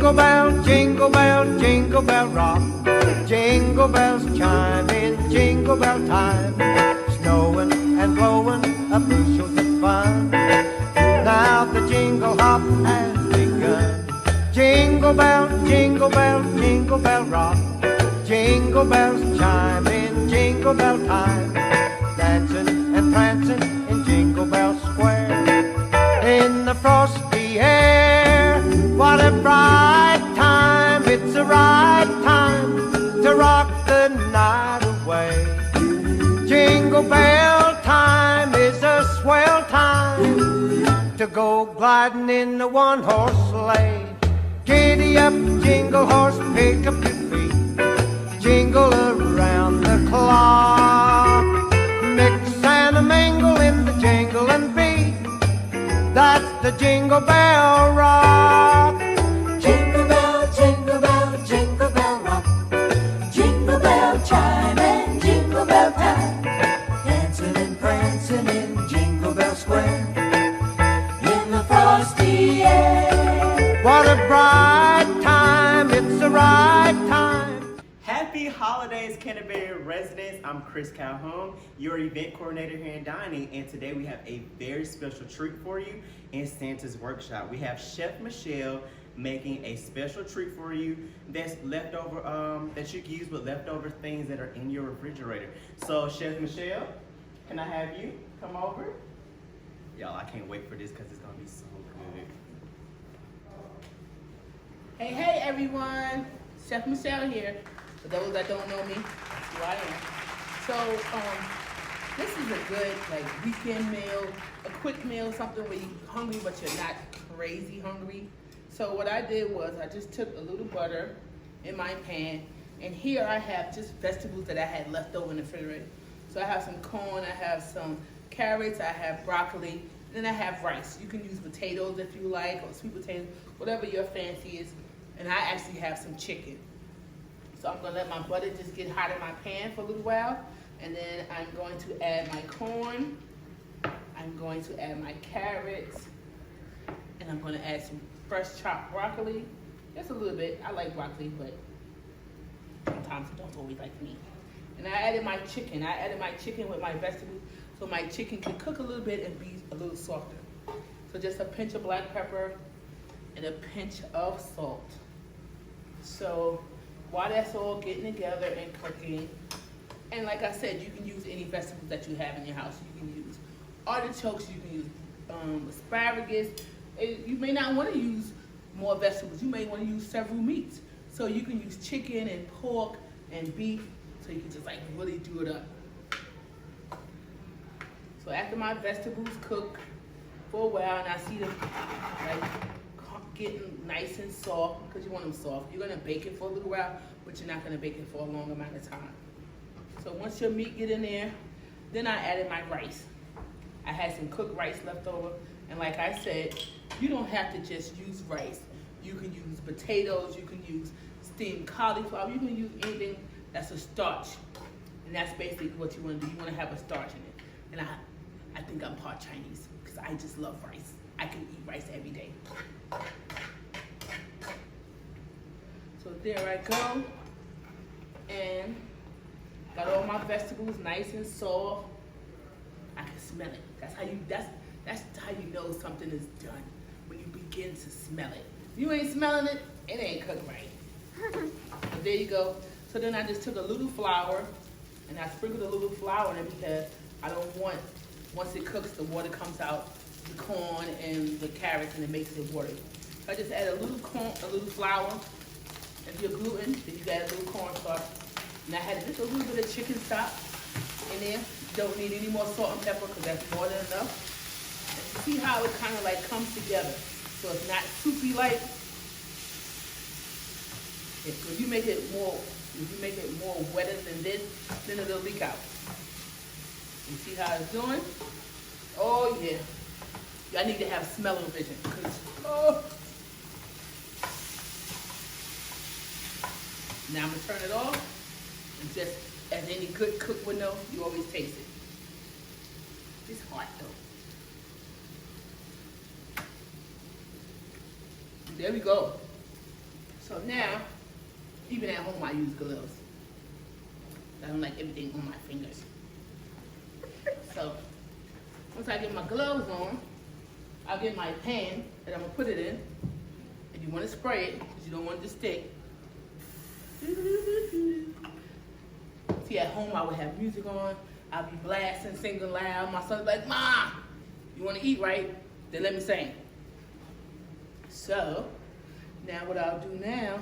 jingle bell, jingle bell rock. Jingle bells chime in jingle bell time. Snowing and blowing a bushels of fun. Now the jingle hop has begun. Jingle bell, jingle bell, jingle bell rock. Jingle bells chime in jingle bell time. Dancing and prancing in Jingle Bell Square. In the frosty air, what a bright time. It's the right time to rock the night away. Jingle bell time is a swell time to go gliding in the one-horse sleigh. Giddy up, jingle horse, pick up your feet. Jingle around the clock. Mix and a mingle in the jingling beat. That's the Jingle Bell Rock. Jingle bell, jingle bell, jingle bell rock. Jingle bell chime and jingle bell time. Dancing and prancing in Jingle Bell Square. In the frosty air. What a bright time, it's the right time. Happy holidays, Canterbury residents. I'm Chris Calhoun, your event coordinator here in dining, and today we have a very special treat for you in Santa's Workshop. We have Chef Michele making a special treat for you that's leftover, that you can use with leftover things that are in your refrigerator. So Chef Michele, can I have you come over? Y'all, I can't wait for this because it's gonna be so good. Hey everyone, Chef Michele here. For those that don't know me, that's who I am. So this is a good weekend meal, a quick meal, something where you're hungry but you're not crazy hungry. So what I did was I just took a little butter in my pan, and here I have just vegetables that I had left over in the refrigerator. So I have some corn, I have some carrots, I have broccoli, and then I have rice. You can use potatoes if you like, or sweet potatoes, whatever your fancy is. And I actually have some chicken. So I'm gonna let my butter just get hot in my pan for a little while, and then I'm going to add my corn, I'm going to add my carrots, and I'm gonna add some fresh chopped broccoli, just a little bit. I like broccoli, but sometimes it don't always like me. And I added my chicken. I added my chicken with my vegetables, so my chicken can cook a little bit and be a little softer. So just a pinch of black pepper and a pinch of salt. So while that's all getting together and cooking, and like I said, you can use any vegetables that you have in your house. You can use artichokes, you can use asparagus. You may not want to use more vegetables. You may want to use several meats. So you can use chicken and pork and beef, so you can just really do it up. So after my vegetables cook for a while, and I see them getting nice and soft, because you want them soft. You're gonna bake it for a little while, but you're not gonna bake it for a long amount of time. So once your meat get in there, then I added my rice. I had some cooked rice left over, and like I said, you don't have to just use rice. You can use potatoes, you can use steamed cauliflower, you can use anything that's a starch. And that's basically what you wanna do. You wanna have a starch in it. And I think I'm part Chinese, because I just love rice. I can eat rice every day. So there I go, and got all my vegetables nice and soft. I can smell it. That's how you know something is done, when you begin to smell it. If you ain't smelling it, it ain't cooked right. So there you go. So then I just took a little flour, and I sprinkled a little flour in it, because I don't want, once it cooks, the water comes out, the corn and the carrots, and it makes it watery. So I just add a little corn, a little flour. If you're gluten, then you add a little cornstarch. And I had just a little bit of chicken stock in there. You don't need any more salt and pepper, because that's more than enough. And you see how it kind of comes together. So it's not soupy like. So you make it more, if you make it more wetter than this, then it'll leak out. You see how it's doing? Oh yeah. Y'all need to have smell-o-vision, because Now I'm gonna turn it off, and just as any good cook would know, you always taste it. It's hot though. There we go. So now, even at home I use gloves. I don't like everything on my fingers. So, once I get my gloves on, I'll get my pan that I'm gonna put it in. And you wanna spray it, because you don't want it to stick. See, at home I would have music on. I'd be blasting, singing loud. My son's like, "Mom, you wanna eat, right? Then let me sing." So, now what I'll do now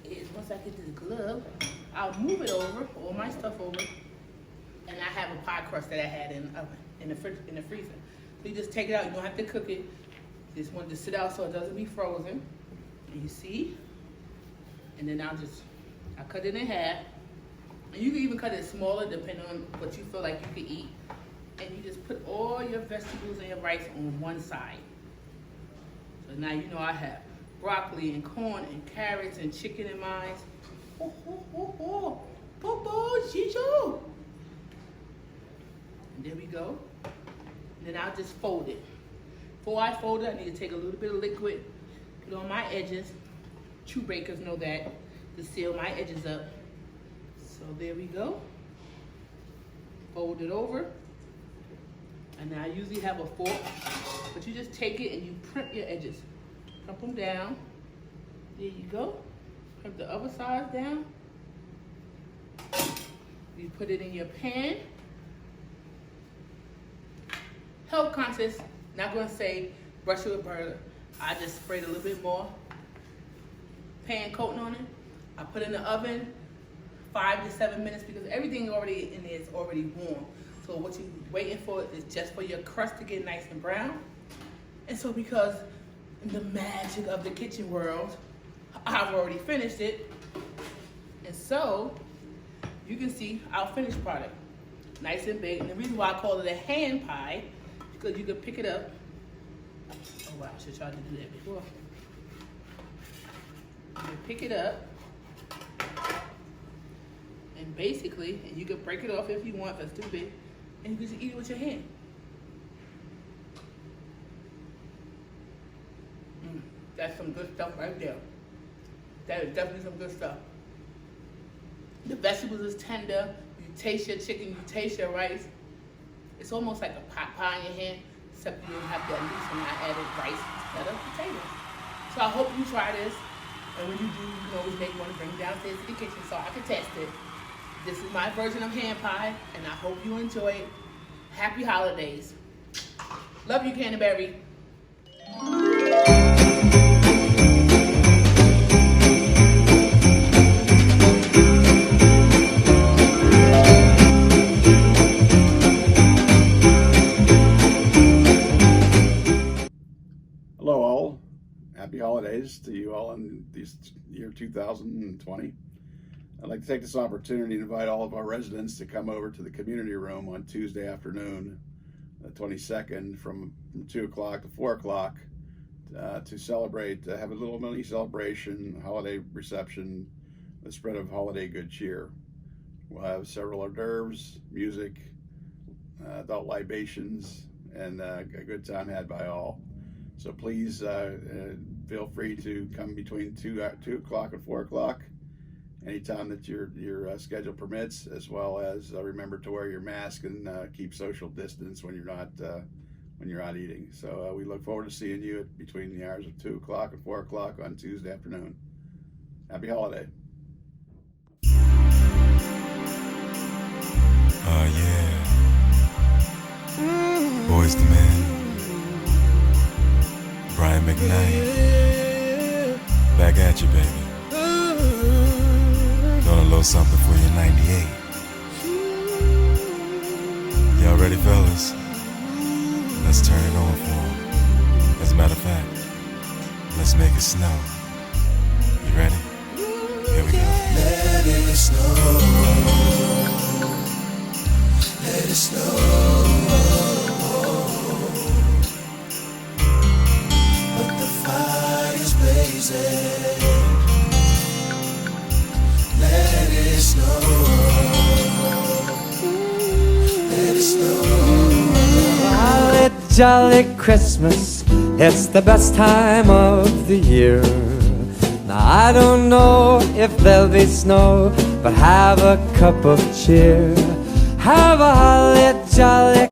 is once I get this glove, I'll move it over, all my stuff over, and I have a pie crust that I had in the oven, in the freezer. So you just take it out, you don't have to cook it. You just want it to sit out so it doesn't be frozen. And you see? And then I'll cut it in half. And you can even cut it smaller depending on what you feel like you can eat. And you just put all your vegetables and your rice on one side. So now you know I have broccoli and corn and carrots and chicken in mine. Oh, oh, oh, oh. Popo, Chicho. And there we go. And then I'll just fold it. Before I fold it, I need to take a little bit of liquid, put on my edges. True bakers know that, to seal my edges up. So there we go. Fold it over. And I usually have a fork, but you just take it and you primp your edges. Primp them down. There you go. Primp the other side down. You put it in your pan. Health conscious, not gonna say brush it with butter. I just sprayed a little bit more pan coating on it. I put it in the oven 5 to 7 minutes because everything already in there is already warm. So what you're waiting for is just for your crust to get nice and brown. And so because the magic of the kitchen world, I've already finished it. And so you can see our finished product, nice and big. And the reason why I call it a hand pie, because you can pick it up. Oh wow, I should try to do that before. You can pick it up. And basically, and you can break it off if you want, if it's too big. And you can just eat it with your hand. That's some good stuff right there. That is definitely some good stuff. The vegetables is tender. You taste your chicken, you taste your rice. It's almost like a pot pie in your hand, except you don't have that loose and I added rice instead of potatoes. So I hope you try this. And when you do, you can always make one and bring it downstairs to the kitchen so I can test it. This is my version of hand pie, and I hope you enjoy it. Happy holidays. Love you, Canterbury. Hello all. Happy holidays to you all in this year 2020. I'd like to take this opportunity to invite all of our residents to come over to the community room on Tuesday afternoon, the 22nd, from 2 o'clock to 4 o'clock to celebrate, have a little mini celebration, holiday reception, the spread of holiday good cheer. We'll have several hors d'oeuvres, music, adult libations, and a good time had by all. So please feel free to come between 2 o'clock and 4 o'clock. Anytime that your schedule permits, as well as remember to wear your mask and keep social distance when you're not eating. So we look forward to seeing you between the hours of 2 o'clock and 4 o'clock on Tuesday afternoon. Happy holiday. Oh yeah. Boys the Man. Brian McKnight. Back at you, baby. Doing a little something for you, 98. Y'all ready, fellas? Let's turn it on for 'em. As a matter of fact, let's make it snow. You ready? Here we go. Let it snow. Let it snow. But the fire's blazing. Let it snow. Let it snow. Jolly, jolly Christmas, it's the best time of the year. Now I don't know if there'll be snow, but have a cup of cheer. Have a holly jolly